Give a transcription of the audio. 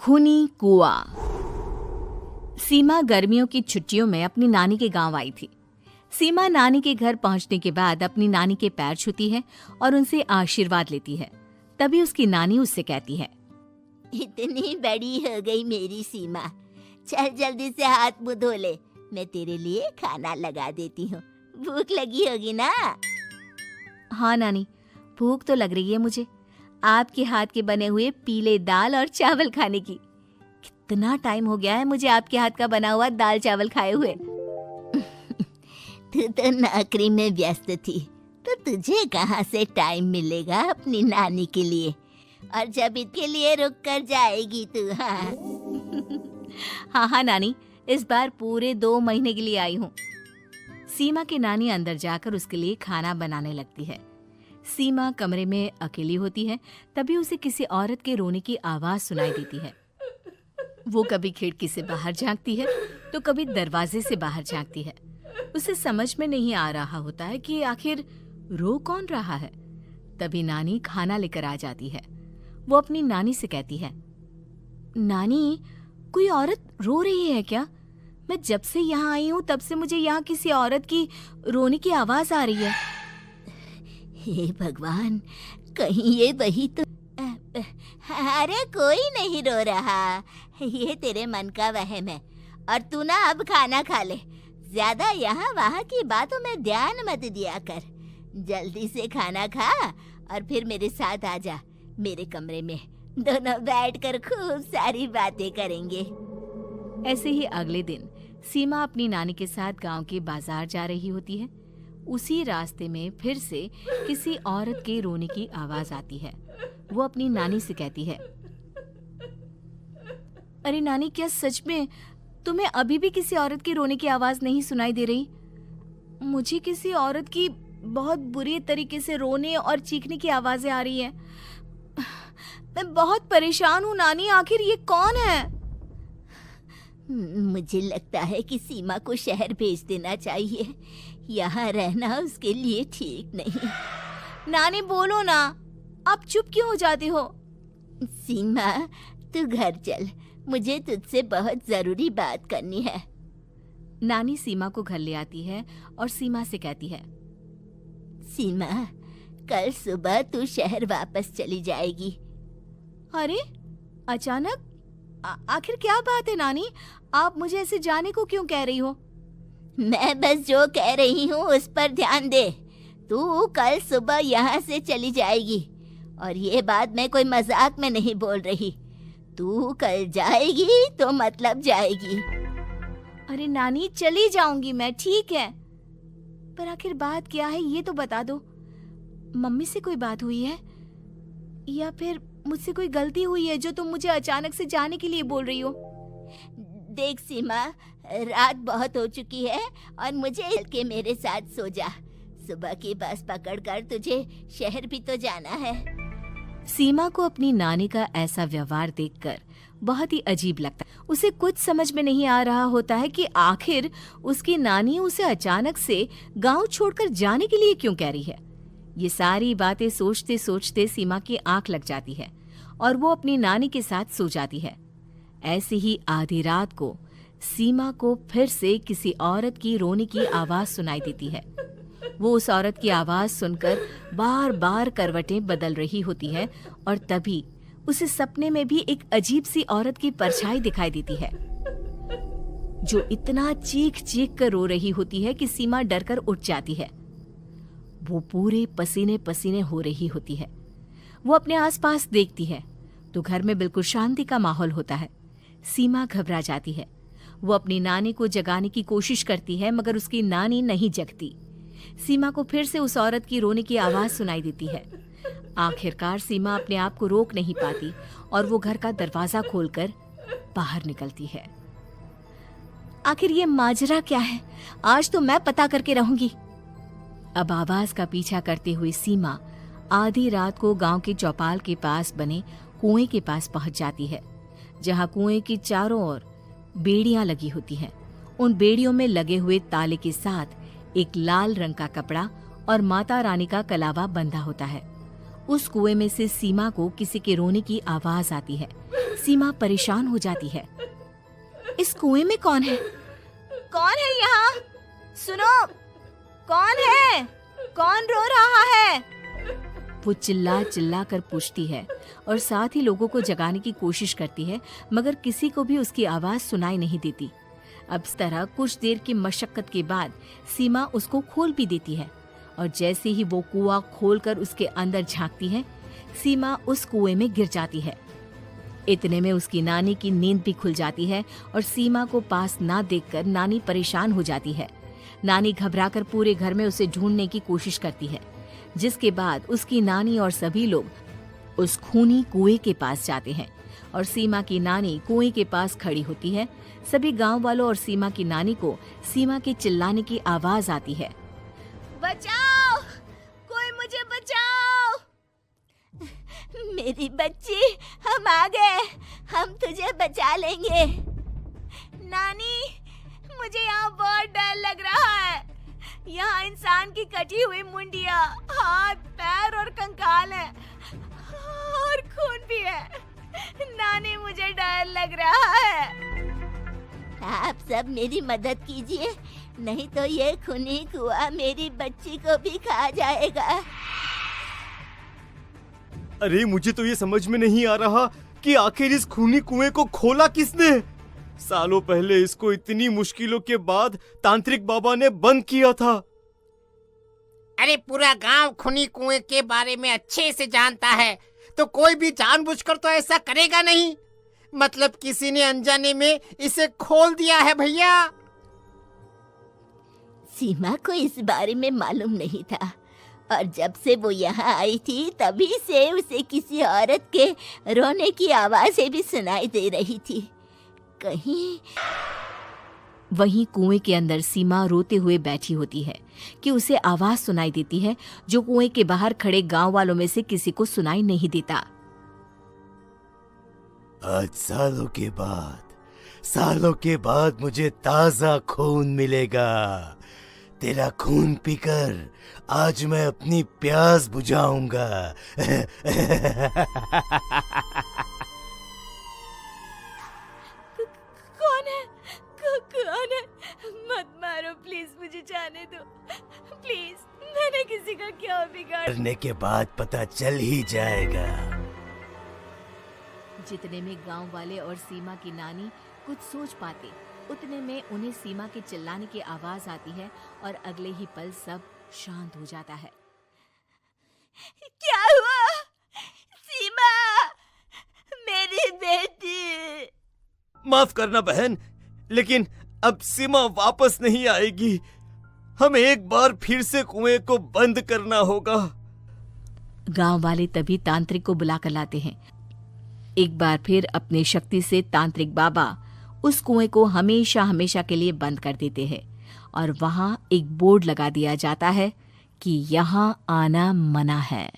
खूनी कुआं। सीमा गर्मियों की छुट्टियों में अपनी नानी के गांव आई थी। सीमा नानी के घर पहुंचने के बाद अपनी नानी के पैर छूती है और उनसे आशीर्वाद लेती है। तभी उसकी नानी उससे कहती है, इतनी बड़ी हो गई मेरी सीमा, चल जल्दी से हाथ मुंह धो ले, मैं तेरे लिए खाना लगा देती हूँ। भूख लगी होगी ना? हाँ नानी, भूख तो लग रही है मुझे, आपके हाथ के बने हुए पीले दाल और चावल खाने की। कितना टाइम हो गया है मुझे आपके हाथ का बना हुआ दाल चावल खाए हुए। तू तो नौकरी में व्यस्त थी, तो तुझे कहाँ से टाइम मिलेगा अपनी नानी के लिए, और जब इसके लिए रुक कर जाएगी तू? हाँ नानी, इस बार पूरे 2 महीने के लिए आई हूँ। सीमा की नानी अंदर जाकर उसके लिए खाना बनाने लगती है। सीमा कमरे में अकेली होती है, तभी उसे किसी औरत के रोने की आवाज सुनाई देती है। वो कभी खिड़की से बाहर झांकती है तो कभी दरवाजे से बाहर झांकती है। उसे समझ में नहीं आ रहा होता है कि आखिर रो कौन रहा है। तभी नानी खाना लेकर आ जाती है। वो अपनी नानी से कहती है, नानी, कोई औरत रो रही है क्या? मैं जब से यहाँ आई हूँ तब से मुझे यहाँ किसी औरत की रोने की आवाज आ रही है। हे भगवान, कहीं ये वही तो? अरे कोई नहीं रो रहा, ये तेरे मन का वहम है। और तू ना अब खाना खा ले, ज्यादा यहाँ वहाँ की बातों में ध्यान मत दिया कर। जल्दी से खाना खा और फिर मेरे साथ आ जा मेरे कमरे में, दोनों बैठकर खूब सारी बातें करेंगे। ऐसे ही अगले दिन सीमा अपनी नानी के साथ गांव के बाजार जा रही होती है। उसी रास्ते में फिर से किसी औरत के रोने की आवाज आती है। वो अपनी नानी से कहती है, अरे नानी, क्या सच में तुम्हें अभी भी किसी औरत की रोने की आवाज नहीं सुनाई दे रही? मुझे किसी औरत की बहुत बुरी तरीके से रोने और चीखने की आवाजें आ रही हैं। मैं बहुत परेशान हूँ नानी, आखिर ये कौन है? मुझे लगता है कि सीमा को शहर भेज देना चाहिए, यहाँ रहना उसके लिए ठीक नहीं। नानी बोलो ना, आप चुप क्यों हो जाती हो? सीमा, तू घर चल, मुझे तुझसे बहुत जरूरी बात करनी है। नानी सीमा को घर ले आती है और सीमा से कहती है, सीमा, कल सुबह तू शहर वापस चली जाएगी। अरे अचानक? आखिर क्या बात है नानी, आप मुझे ऐसे जाने को क्यों कह रही हो? मैं बस जो कह रही हूँ उस पर ध्यान दे। तू कल सुबह यहाँ से चली जाएगी, और ये बात मैं कोई मजाक में नहीं बोल रही। तू कल जाएगी तो मतलब जाएगी। अरे नानी, चली जाऊंगी मैं, ठीक है, पर आखिर बात क्या है ये तो बता दो। मम्मी से कोई बात हुई है या फिर मुझसे कोई गलती हुई है जो तुम मुझे अचानक से जाने के लिए बोल रही हो? देख सीमा, रात बहुत हो चुकी है और मुझे चल के मेरे साथ सो जा। सुबह की बस पकड़कर तुझे शहर भी तो जाना है। सीमा को अपनी नानी का ऐसा व्यवहार देखकर बहुत ही अजीब लगता है। उसे कुछ समझ में नहीं आ रहा होता है कि आखिर उसकी नानी उसे अचानक से गांव छोड़कर जाने के लिए क्यों कह रही है। ये सारी बातें सोचते सोचते सीमा की आंख लग जाती है और वो अपनी नानी के साथ सो जाती है। ऐसे ही आधी रात को सीमा को फिर से किसी औरत की रोने की आवाज सुनाई देती है। वो उस औरत की आवाज सुनकर बार बार करवटें बदल रही होती है और तभी उसे सपने में भी एक अजीब सी औरत की परछाई दिखाई देती है, जो इतना चीख चीख कर रो रही होती है कि सीमा डरकर उठ जाती है। वो पूरे पसीने पसीने हो रही होती है। वो अपने आसपास देखती है तो घर में बिल्कुल शांति का माहौल होता है। सीमा घबरा जाती है। वो अपनी नानी को जगाने की कोशिश करती है, मगर उसकी नानी नहीं जगती। सीमा को फिर से उस औरत की रोने की आवाज सुनाई देती है। आखिरकार सीमा अपने आप को रोक नहीं पाती और वो घर का दरवाजा खोलकर बाहर निकलती है। आखिर ये माजरा क्या है? आज तो मैं पता करके रहूंगी। अब आवाज का पीछा करते हुए सीमा आधी रात को गांव के चौपाल के पास बने कुएं के पास पहुंच जाती है, जहां कुएं की चारों ओर बेड़ियां लगी होती हैं। उन बेड़ियों में लगे हुए ताले के साथ एक लाल रंग का कपड़ा और माता रानी का कलावा बंधा होता है। उस कुएं में से सीमा को किसी के रोने की आवाज आती है। सीमा परेशान हो जाती है। इस कुएं में कौन है? कौन है यहाँ? सुनो, कौन है? कौन रो रहा है? वो चिल्ला चिल्ला कर पूछती है और साथ ही लोगों को जगाने की कोशिश करती है, मगर किसी को भी उसकी आवाज सुनाई नहीं देती। अब इस तरह कुछ देर की मशक्कत के बाद सीमा उसको खोल भी देती है और जैसे ही वो कुआं खोलकर उसके अंदर झांकती है, सीमा उस कुएं में गिर जाती है। इतने में उसकी नानी की नींद भी खुल जाती है और सीमा को पास ना देखकर नानी परेशान हो जाती है। नानी घबराकर पूरे घर में उसे ढूंढने की कोशिश करती है, जिसके बाद उसकी नानी और सभी लोग उस खूनी कुएं के पास जाते हैं और सीमा की नानी कुएं के पास खड़ी होती है। सभी गांव वालों और सीमा की नानी को सीमा के चिल्लाने की आवाज आती है, बचाओ, कोई मुझे बचाओ। मेरी बच्ची, हम आ गए, हम तुझे बचा लेंगे। नानी, मुझे यहाँ बहुत डर लग रहा है। यहाँ इंसान की कटी हुई मुंडिया, हाथ, पैर और कंकाल है और खून भी है। नानी, मुझे डर लग रहा है। आप सब मेरी मदद कीजिए, नहीं तो ये खूनी कुआं मेरी बच्ची को भी खा जाएगा। अरे मुझे तो ये समझ में नहीं आ रहा कि आखिर इस खूनी कुएं को खोला किसने। सालों पहले इसको इतनी मुश्किलों के बाद तांत्रिक बाबा ने बंद किया था। अरे पूरा गांव खूनी कुएं के बारे में अच्छे से जानता है, तो कोई भी जानबूझकर तो ऐसा करेगा नहीं। मतलब किसी ने अनजाने में इसे खोल दिया है भैया। सीमा को इस बारे में मालूम नहीं था और जब से वो यहाँ आई थी तभी से उसे किसी औरत के रोने की आवाजें भी सुनाई दे रही थी। कहीं वहीं कुएं के अंदर सीमा रोते हुए बैठी होती है कि उसे आवाज सुनाई देती है जो कुएं के बाहर खड़े गांव वालों में से किसी को सुनाई नहीं देता। आज सालों के बाद मुझे ताजा खून मिलेगा। तेरा खून पीकर आज मैं अपनी प्यास बुझाऊंगा। कौन है? मत मारो प्लीज, मुझे जाने दो प्लीज। मैंने किसी का क्या बिगाड़। करने के बाद पता चल ही जाएगा। जितने में गांव वाले और सीमा की नानी कुछ सोच पाते, उतने में उन्हें सीमा के चिल्लाने की आवाज आती है और अगले ही पल सब शांत हो जाता है। क्या हुआ? सीमा, मेरी बेटी। माफ करना बहन, लेकिन अब सीमा वापस नहीं आएगी। हमें एक बार फिर से कुएं को बंद करना होगा। गांव वाले तभी तांत्रिक को बुलाकर लाते हैं। एक बार फिर अपनी शक्ति से तांत्रिक बाबा उस कुएं को हमेशा हमेशा के लिए बंद कर देते हैं और वहां एक बोर्ड लगा दिया जाता है कि यहाँ आना मना है।